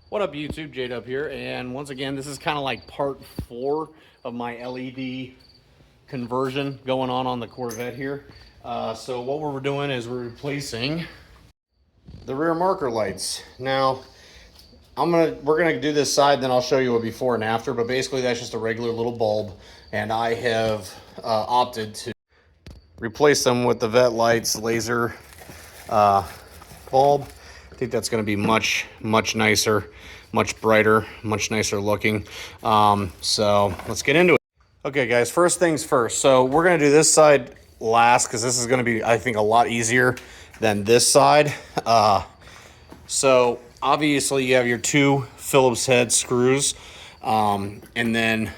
What up, YouTube? J-Dub here, and once again, this is kind of like part 4 of my LED conversion going on the Corvette here. So what we're doing is we're replacing the rear marker lights. Now, we're gonna do this side, then I'll show you a before and after. But basically, that's just a regular little bulb, and I have opted to replace them with the Vette lights laser bulb. I think that's going to be much nicer, much brighter, much nicer looking. So let's get into it. Okay, guys, first things first. So we're going to do this side last because this is going to be, I think, a lot easier than this side. So obviously you have your 2 Phillips head screws, and then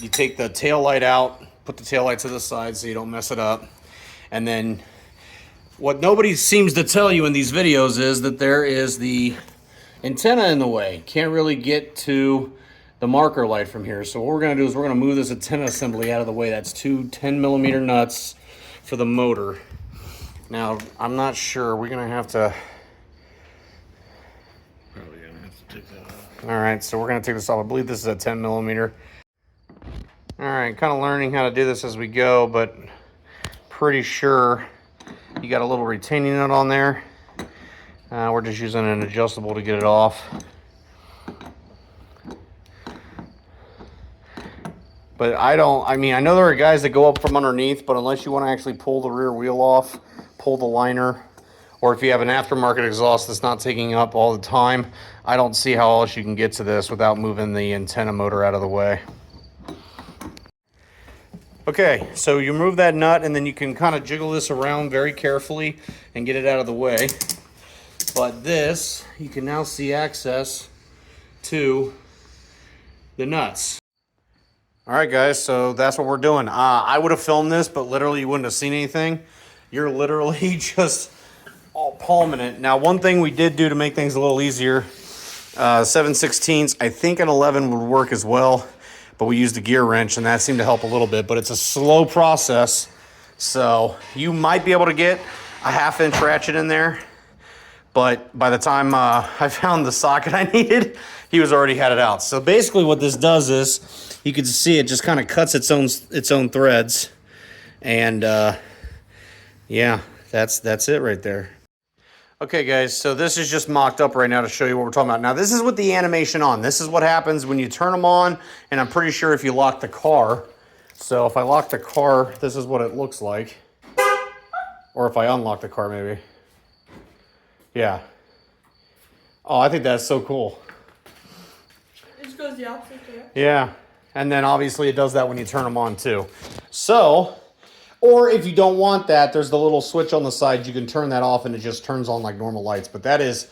you take the tail light out, put the tail light to the side so you don't mess it up, and then what nobody seems to tell you in these videos is that there is the antenna in the way. Can't really get to the marker light from here. So what we're going to do is we're going to move this antenna assembly out of the way. That's 2 10mm nuts for the motor. Now, I'm not sure. We're going to have to... Probably going to have to take that off. All right, so we're going to take this off. I believe this is a 10mm. All right, kind of learning how to do this as we go, but pretty sure... You got a little retaining nut on there. We're just using an adjustable to get it off. But I know there are guys that go up from underneath, but unless you want to actually pull the rear wheel off, pull the liner, or if you have an aftermarket exhaust that's not taking up all the time, I don't see how else you can get to this without moving the antenna motor out of the way. Okay, so you move that nut and then you can kind of jiggle this around very carefully and get it out of the way. But this, you can now see access to the nuts. All right, guys, so that's what we're doing. I would have filmed this, but literally you wouldn't have seen anything. You're literally just all palming it. Now, one thing we did do to make things a little easier, 7/16, I think an 11 would work as well. But we used a gear wrench, and that seemed to help a little bit. But it's a slow process, so you might be able to get a 1/2-inch ratchet in there. But by the time I found the socket I needed, he was already had it out. So basically what this does is, you can see it just kind of cuts its own threads. And yeah, that's it right there. Okay, guys, so this is just mocked up right now to show you what we're talking about. Now, this is with the animation on. This is what happens when you turn them on, and I'm pretty sure if you lock the car. So if I lock the car, this is what it looks like. Or if I unlock the car, maybe. Yeah. Oh, I think that's so cool. It just goes the opposite direction. Yeah, and then obviously it does that when you turn them on, too. So... Or if you don't want that, there's the little switch on the side. You can turn that off and it just turns on like normal lights. But that is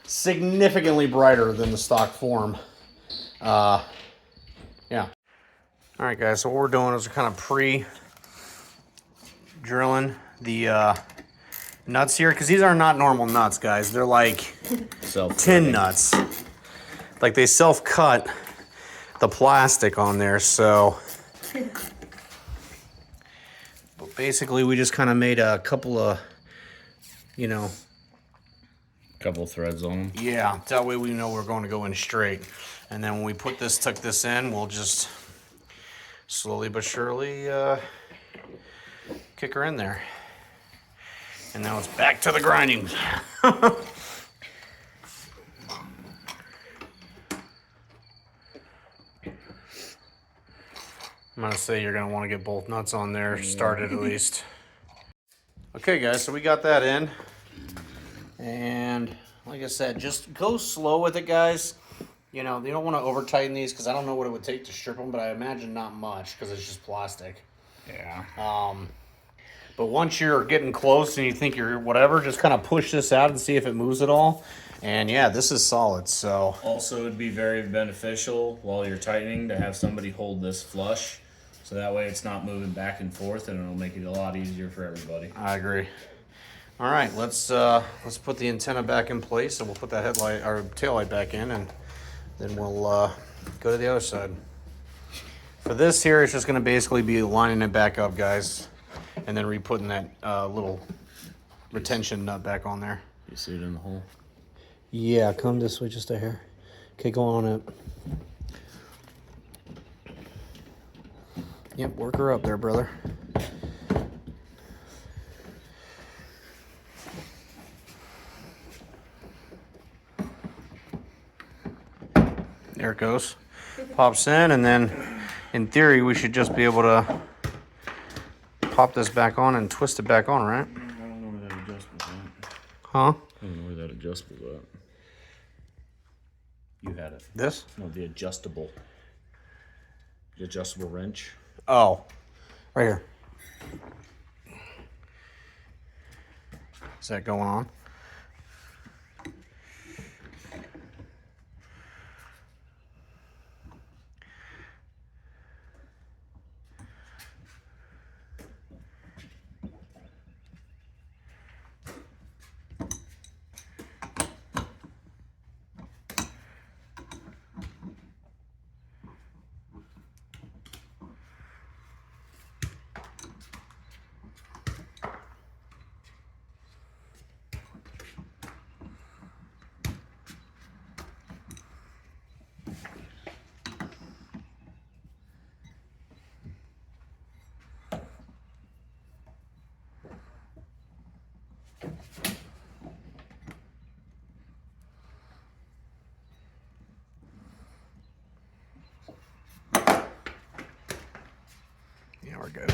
significantly brighter than the stock form. Yeah. All right, guys. So what we're doing is we're kind of pre-drilling the nuts here. Because these are not normal nuts, guys. They're like tin nuts. Like they self-cut the plastic on there. So... Basically, we just kind of made a couple of, Couple threads on them. Yeah, that way we know we're going to go in straight. And then when we tuck this in, we'll just slowly but surely kick her in there. And now it's back to the grinding. I'm going to say you're going to want to get both nuts on there, started at least. Okay, guys, so we got that in. And like I said, just go slow with it, guys. You know, you don't want to over-tighten these because I don't know what it would take to strip them, but I imagine not much because it's just plastic. Yeah. But once you're getting close and you think you're whatever, just kind of push this out and see if it moves at all. And yeah, this is solid, so. Also, it'd be very beneficial while you're tightening to have somebody hold this flush. So that way it's not moving back and forth and it'll make it a lot easier for everybody. I agree. All right, let's put the antenna back in place and we'll put that headlight or tail light back in and then we'll go to the other side. For this here, it's just gonna basically be lining it back up, guys, and then re-putting that little retention nut back on there. You see it in the hole? Yeah, come this way just a hair. Okay, go on up. Yep, work her up there, brother. There it goes. Pops in, and then in theory we should just be able to pop this back on and twist it back on, right? I don't know where that adjustment's at. Huh? I don't know where that adjustment's at. You had it. This? No, the adjustable. The adjustable wrench. Oh, right here. Is that going on? Yeah, we're good.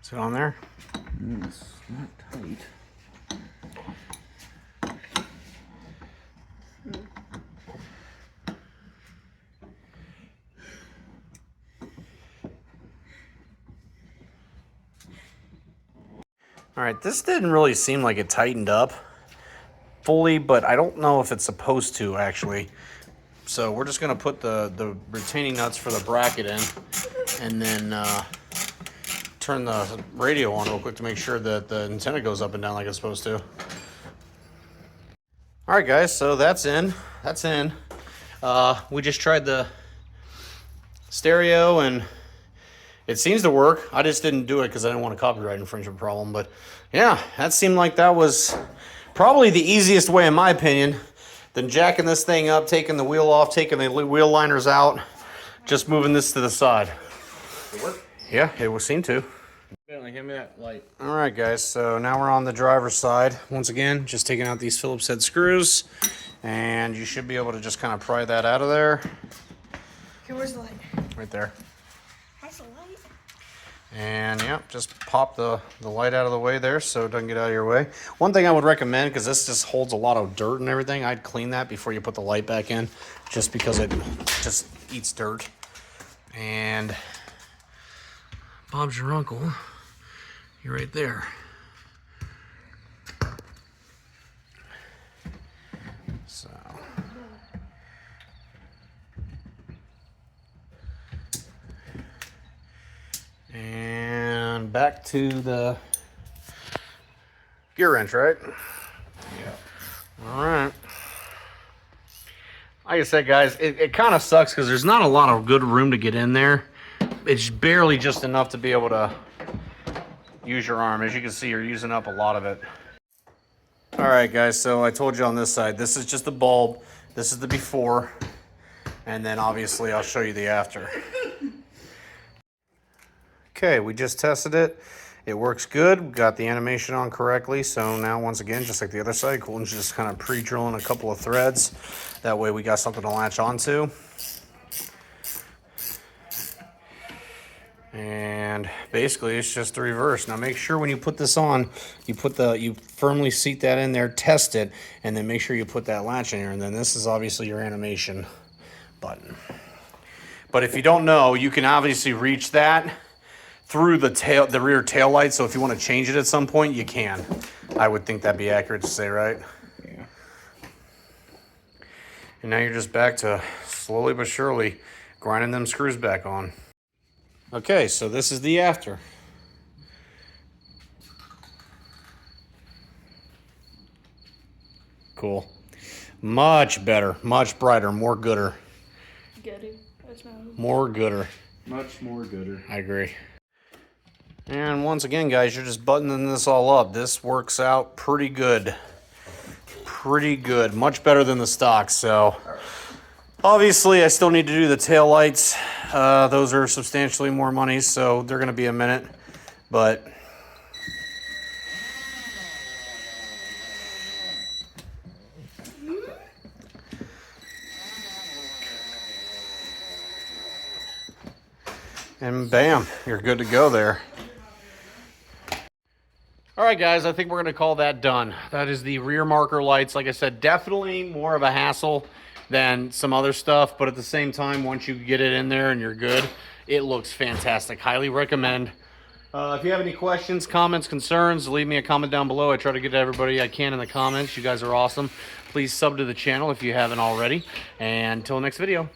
Is it on there? It's not tight. All right, this didn't really seem like it tightened up fully, but I don't know if it's supposed to actually. So we're just gonna put the retaining nuts for the bracket in, and then turn the radio on real quick to make sure that the antenna goes up and down like it's supposed to. All right, guys, so that's in. That's in. We just tried the stereo, and it seems to work. I just didn't do it because I didn't want a copyright infringement problem. But yeah, that seemed like that was probably the easiest way, in my opinion, than jacking this thing up, taking the wheel off, taking the wheel liners out, just moving this to the side. It worked? Yeah, it would seem to. Give me that light. All right, guys, so now we're on the driver's side. Once again, just taking out these Phillips head screws, and you should be able to just kind of pry that out of there. Okay, where's the light? Right there. How's the light? And yeah, just pop the light out of the way there so it doesn't get out of your way. One thing I would recommend, because this just holds a lot of dirt and everything, I'd clean that before you put the light back in, just because it just eats dirt. And Bob's your uncle. You're right there. So. And back to the gear wrench, right? Yeah. All right. Like I said, guys, it kind of sucks because there's not a lot of good room to get in there. It's barely just enough to be able to use your arm. As you can see, you're using up a lot of it. All right, guys, so I told you on this side, this is just the bulb. This is the before. And then obviously I'll show you the after. Okay, we just tested it. It works good. We got the animation on correctly. So now, once again, just like the other side, Colton's just kind of pre-drilling a couple of threads. That way we got something to latch onto. And basically it's just the reverse. Now make sure when you put this on, you firmly seat that in there, test it, and then make sure you put that latch in there. And then this is obviously your animation button. But if you don't know, you can obviously reach that through the rear tail light. So if you want to change it at some point, you can. I would think that'd be accurate to say, right? Yeah. And now you're just back to slowly but surely grinding them screws back on. Okay, so this is the after. Cool. Much better, much brighter, more gooder. Goody. That's my own. More gooder. Much more gooder. I agree. And once again, guys, you're just buttoning this all up. This works out pretty good. pretty good, much better than the stock. So obviously I still need to do the tail lights. Those are substantially more money, so they're gonna be a minute, but and bam, you're good to go there. All right, guys, I think we're going to call that done. That is the rear marker lights. Like I said, definitely more of a hassle than some other stuff, but at the same time, once you get it in there and you're good, it looks fantastic. Highly recommend. If you have any questions, comments, concerns, leave me a comment down below. I try to get to everybody I can in the comments. You guys are awesome. Please sub to the channel if you haven't already. And until next video.